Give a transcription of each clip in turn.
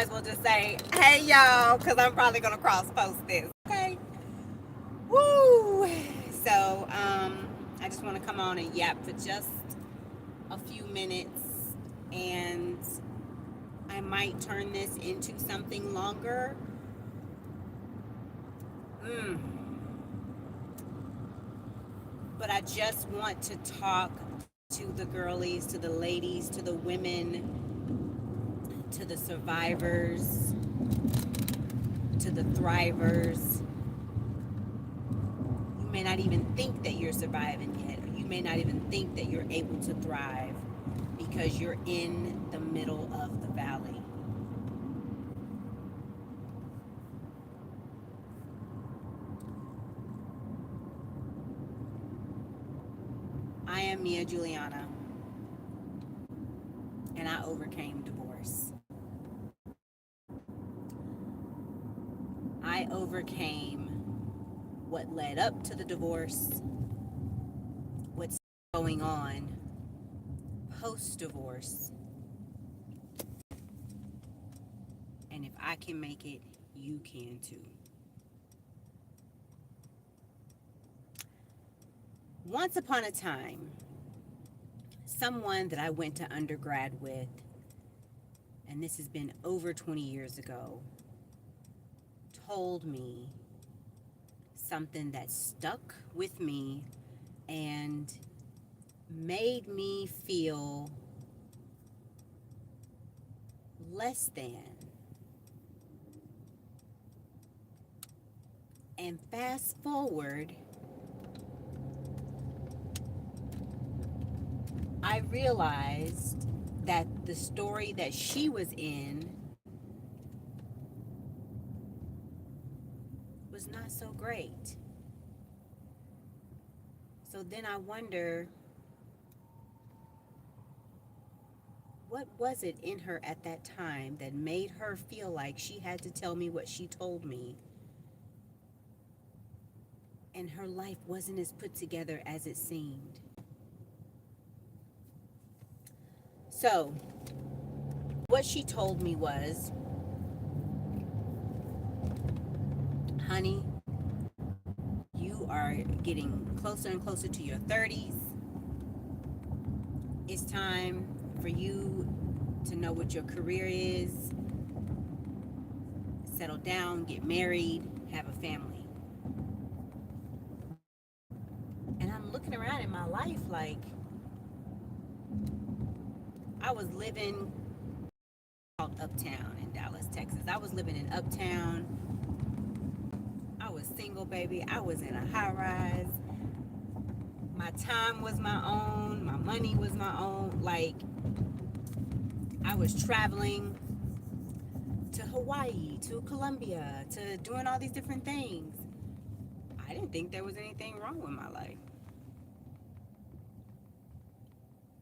might as well just say, hey y'all, because I'm probably going to cross post this. Okay. Woo! So, I just want to come on and yap for just a few minutes, and I might turn this into something longer. But I just want to talk to the girlies, to the ladies, to the women, to the survivors, to the thrivers. You may not even think that you're surviving yet, or you may not even think that you're able to thrive because you're in the middle of the valley. I am Mia Juliana, and I overcame divorce. I overcame what led up to the divorce, what's going on post-divorce, and if I can make it, you can too. Once upon a time, someone that I went to undergrad with, and this has been over 20 years ago, told me something that stuck with me and made me feel less than. And fast forward, I realized that the story that she was in was not so great. So then I wonder, what was it in her at that time that made her feel like she had to tell me what she told me, and her life wasn't as put together as it seemed? So, what she told me was, honey, you are getting closer and closer to your 30s. It's time for you to know what your career is, settle down, get married, have a family. And I'm looking around in my life like, I was living uptown in Dallas, Texas. I was living in uptown. I was single, baby. I was in a high rise. My time was my own. My money was my own. Like, I was traveling to Hawaii, to Colombia, to doing all these different things. I didn't think there was anything wrong with my life.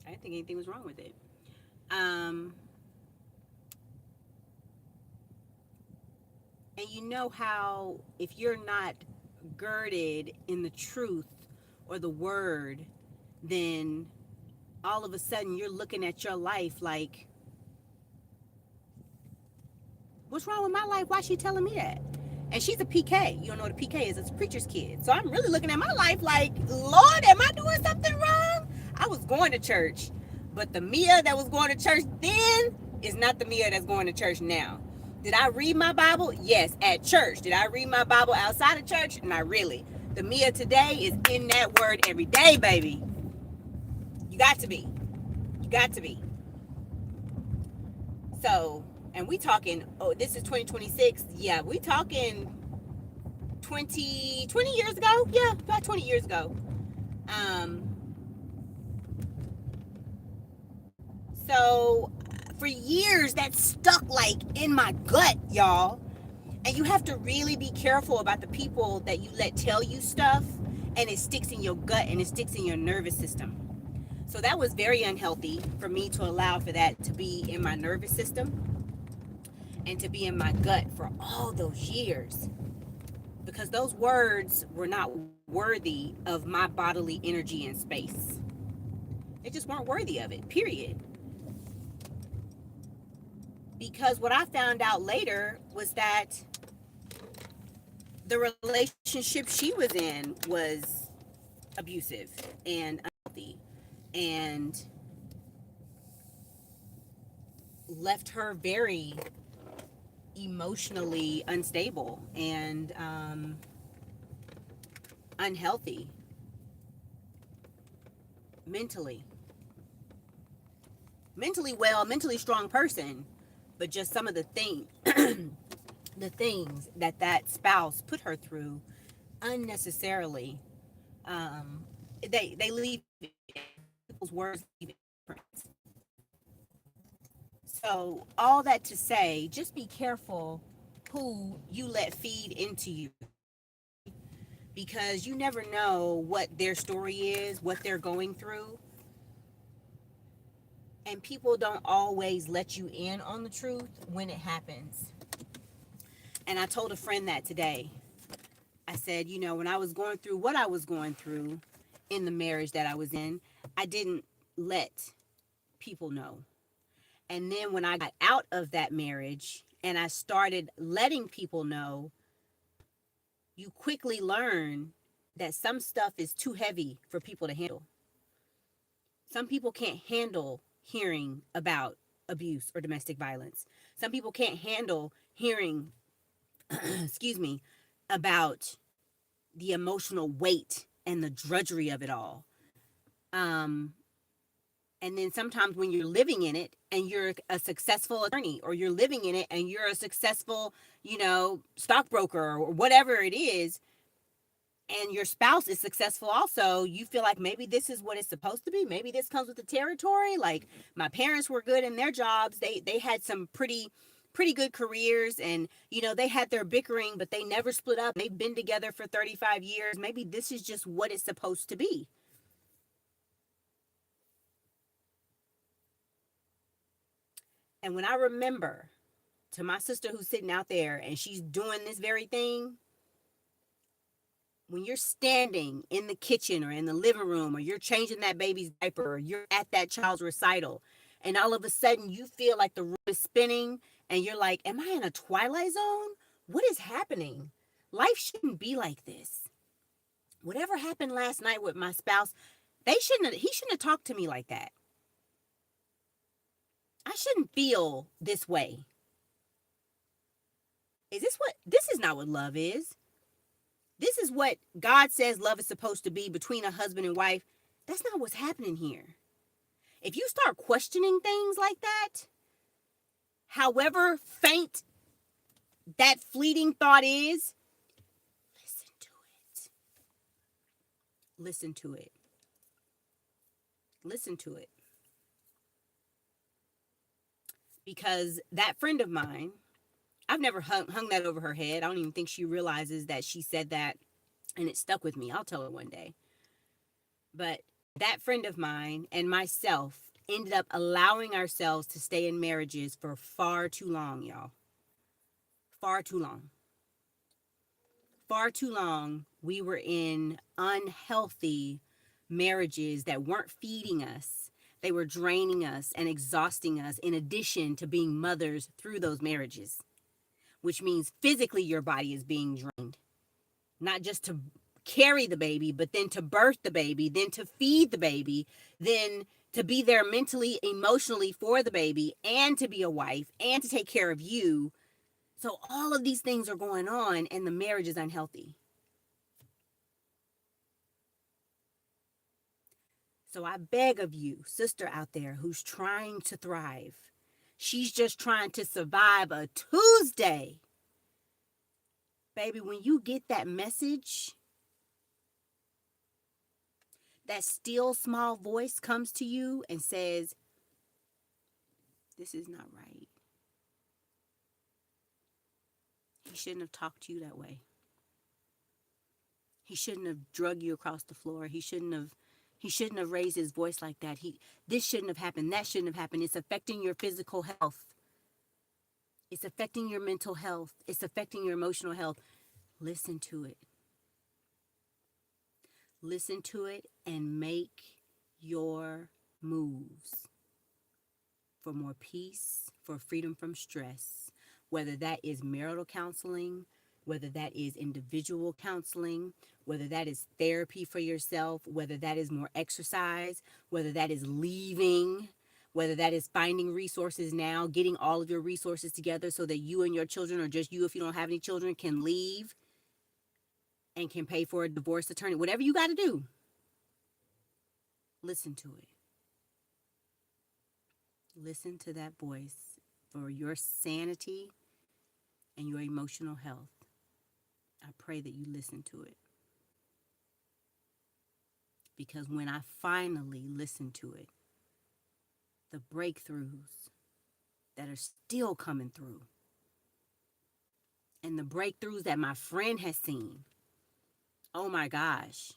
I didn't think anything was wrong with it. And you know how if you're not girded in the truth or the word, then all of a sudden you're looking at your life like, what's wrong with my life? Why is she telling me that? And she's a PK. You don't know what a PK is. It's a preacher's kid. So I'm really looking at my life like, Lord, am I doing something wrong? I was going to church, but the Mia that was going to church then is not the Mia that's going to church now. Did I read my Bible? Yes, at church. Did I read my Bible outside of church? Not really. The Mia today is in that word every day, baby. You got to be. You got to be. So, and we talking, oh, this is 2026. Yeah, we talking 20 years ago. Yeah, about 20 years ago. So for years that stuck like in my gut, y'all. And you have to really be careful about the people that you let tell you stuff, and it sticks in your gut and it sticks in your nervous system. So that was very unhealthy for me to allow for that to be in my nervous system and to be in my gut for all those years, because those words were not worthy of my bodily energy and space. They just weren't worthy of it, period. Because what I found out later was that the relationship she was in was abusive and unhealthy and left her very emotionally unstable and unhealthy mentally. Mentally well, mentally strong person, but just some of the the things that spouse put her through unnecessarily. Um, they leave people's words leave imprints. So all that to say, just be careful who you let feed into you because you never know what their story is, what they're going through, and people don't always let you in on the truth when it happens. And I told a friend that today. I said, you know, when I was going through what I was going through in the marriage that I was in, I didn't let people know. And then when I got out of that marriage and I started letting people know, you quickly learn that some stuff is too heavy for people to handle. Some people can't handle hearing about abuse or domestic violence. Some people can't handle hearing, excuse me, about the emotional weight and the drudgery of it all. Um, and then sometimes when you're living in it and you're a successful attorney or you're living in it and you're a successful, stockbroker or whatever it is, and your spouse is successful also, you feel like maybe this is what it's supposed to be. Maybe this comes with the territory. Like my parents were good in their jobs. They had some pretty good careers and they had their bickering, but they never split up. They've been together for 35 years. Maybe this is just what it's supposed to be. And when I remember to my sister who's sitting out there and she's doing this very thing, when you're standing in the kitchen or in the living room or you're changing that baby's diaper or you're at that child's recital and all of a sudden you feel like the room is spinning and you're like, am I in a twilight zone? What is happening? Life shouldn't be like this. Whatever happened last night with my spouse, he shouldn't have talked to me like that. I shouldn't feel this way. This is not what love is. This is what God says love is supposed to be between a husband and wife. That's not what's happening here. If you start questioning things like that, however faint that fleeting thought is, listen to it. Listen to it. Listen to it. Because that friend of mine, I've never hung that over her head. I don't even think she realizes that she said that and it stuck with me. I'll tell her one day. But that friend of mine and myself ended up allowing ourselves to stay in marriages for far too long, y'all. Far too long. Far too long, we were in unhealthy marriages that weren't feeding us. They were draining us and exhausting us, in addition to being mothers through those marriages, which means physically your body is being drained, not just to carry the baby, but then to birth the baby, then to feed the baby, then to be there mentally, emotionally for the baby, and to be a wife, and to take care of you. So all of these things are going on, and the marriage is unhealthy. So I beg of you, sister out there who's trying to thrive, she's just trying to survive a Tuesday. Baby, when you get that message, that still small voice comes to you and says, this is not right. He shouldn't have talked to you that way. He shouldn't have drug you across the floor. He shouldn't have raised his voice like that. This shouldn't have happened. That shouldn't have happened. It's affecting your physical health. It's affecting your mental health. It's affecting your emotional health. Listen to it. Listen to it and make your moves for more peace, for freedom from stress, whether that is marital counseling, whether that is individual counseling, whether that is therapy for yourself, whether that is more exercise, whether that is leaving, whether that is finding resources now, getting all of your resources together so that you and your children, or just you if you don't have any children, can leave and can pay for a divorce attorney. Whatever you got to do, listen to it. Listen to that voice for your sanity and your emotional health. I pray that you listen to it. Because when I finally listened to it, the breakthroughs that are still coming through, and the breakthroughs that my friend has seen, oh my gosh,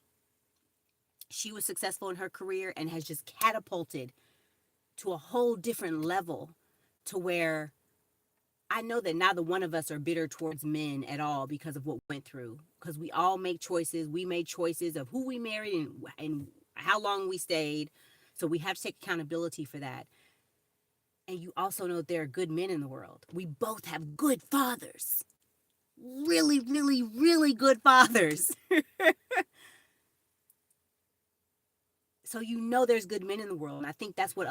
she was successful in her career and has just catapulted to a whole different level, to where I know that neither one of us are bitter towards men at all because of what we went through. Because we all make choices. We made choices of who we married and how long we stayed. So we have to take accountability for that. And you also know there are good men in the world. We both have good fathers. Really, really, really good fathers. So you know there's good men in the world. And I think that's what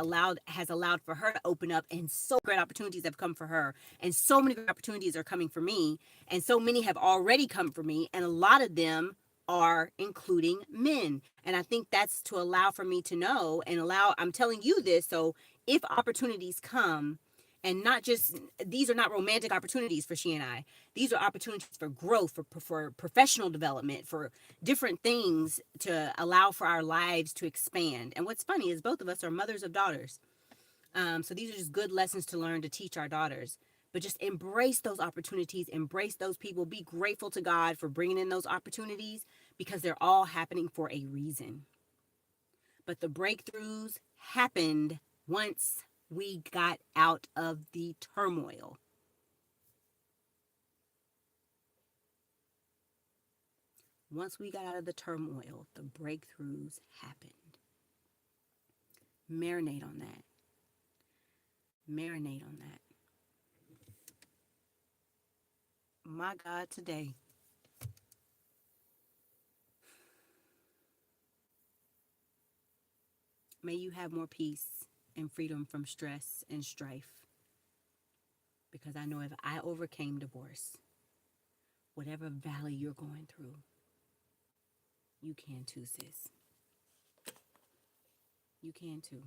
has allowed for her to open up, and so great opportunities have come for her. And so many great opportunities are coming for me. And so many have already come for me. And a lot of them are including men. And I think that's to allow for me to know, and I'm telling you this, so if opportunities come, and not just, these are not romantic opportunities for she and I. These are opportunities for growth, for professional development, for different things to allow for our lives to expand. And what's funny is both of us are mothers of daughters. So these are just good lessons to learn to teach our daughters. But just embrace those opportunities, embrace those people, be grateful to God for bringing in those opportunities, because they're all happening for a reason. But the breakthroughs happened once we got out of the turmoil. Once we got out of the turmoil, the breakthroughs happened. Marinate on that. Marinate on that. My God, today, may you have more peace and freedom from stress and strife. Because I know if I overcame divorce, whatever valley you're going through, you can too, sis. You can too.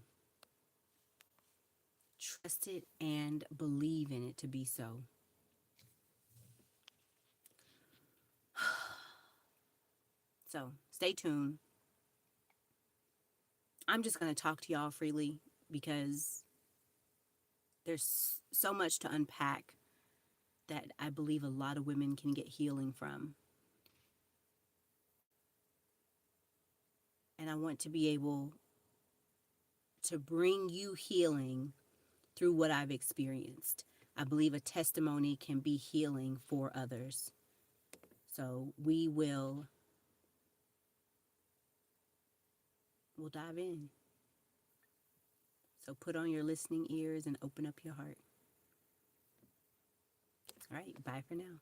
Trust it and believe in it to be so. So stay tuned. I'm just going to talk to y'all freely because there's so much to unpack that I believe a lot of women can get healing from. And I want to be able to bring you healing through what I've experienced. I believe a testimony can be healing for others. So we'll dive in. So put on your listening ears and open up your heart. All right, bye for now.